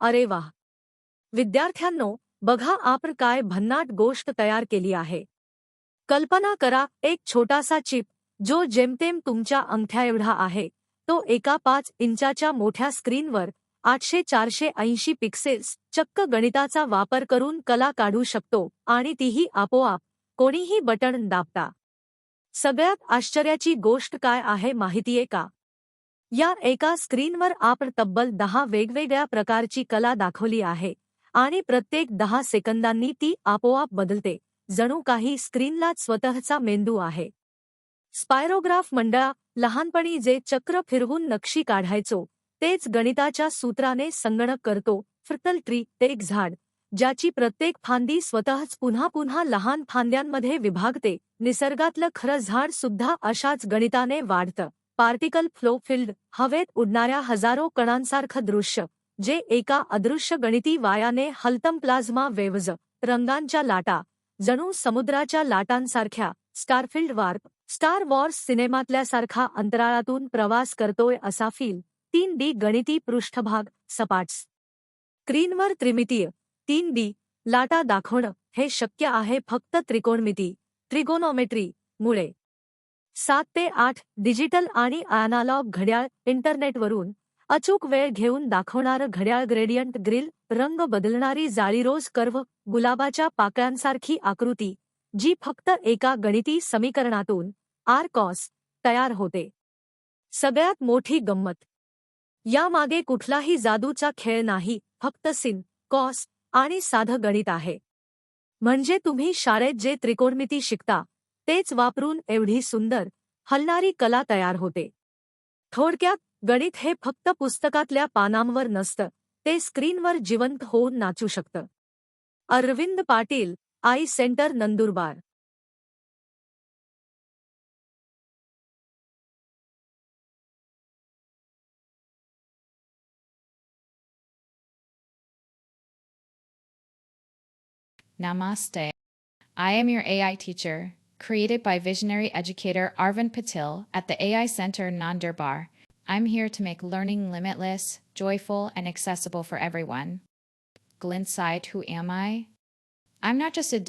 अरे वाह! विद्यार्थ्यांनो, बघा आपण काय भन्नाट गोष्ट तयार केली आहे. कल्पना करा, एक छोटासा चिप जो जेमतेम तुमच्या अंगठ्याएवढा आहे, तो एका 5 इंचाच्या मोठ्या स्क्रीनवर 800-480 पिक्सेल्स चक्क गणिताचा वापर करून कला काढू शकतो आणि तीही आपोआप, कोणीही बटण दाबता. सगळ्यात आश्चर्याची गोष्ट काय आहे माहितीये का? या एका स्क्रीनवर आपण तब्बल 10 वेगवेगळ्या प्रकारची कला दाखवली आहे आणि प्रत्येक 10 सेकंदांनी ती आपोआप बदलते, जणू काही स्क्रीनलाच स्वतःचा मेंदू आहे. स्पायरोग्राफ मंडळा, लहानपणी जे चक्र फिरवून नक्षी काढायचो, तेच गणिताच्या सूत्राने संगणक करतो. फ्रॅक्टल ट्री, ते एक झाड, ज्याची प्रत्येक फांदी स्वतःच पुन्हा पुन्हा लहान फांद्यांमध्ये विभागते. निसर्गातलं खरं झाड सुद्धा अशाच गणिताने वाढतं. पार्टिकल फ्लो फील्ड, हवेत उडणाऱ्या हजारो कणांसारखं दृश्य, जे एका अदृश्य गणिती वायाने हलतं. प्लाझ्मा वेव्हज, रंगांच्या लाटा, जणू समुद्राच्या लाटांसारख्या. स्टारफील्ड वार्प, स्टार वॉर्स सिनेमातल्यासारखा अंतराळातून प्रवास करतोय असा फील. 3D गणिती पृष्ठभाग, सपाट स्क्रीनवर त्रिमितीय 3D लाटा दाखवणं, हे शक्य आहे फक्त त्रिकोणमिती ट्रिगोनोमेट्री मुळे. 7 ते 8 डिजिटल आणि अॅनालॉग घड्याळ, इंटरनेटवरून अचूक वेळ घेऊन दाखवणारं घड्याळ. ग्रेडियंट ग्रिल, रंग बदलणारी जाळी. रोज कर्व, गुलाबाच्या पाकळ्यांसारखी आकृती, जी फक्त एका गणिती समीकरणातून आर तयार होते. सगळ्यात मोठी गंमत, यामागे कुठलाही जादूचा खेळ नाही, फक्त सिन, कॉस आणि साधं गणित आहे. म्हणजे तुम्ही शाळेत जे त्रिकोणमिती शिकता, तेच वापरून एवढी सुंदर, हलणारी कला तयार होते. थोडक्यात, गणित हे फक्त पुस्तकातल्या पानांवर नसतं, ते स्क्रीनवर जिवंत होऊन नाचू शकतं. Arvind Patil, Aai centre, Nandurbar. Namaste. I am your AI teacher, created by visionary educator Arvind Patil at the AI Center Nandurbar. I'm here to make learning limitless, joyful, and accessible for everyone. Inside, who am I? I'm not just a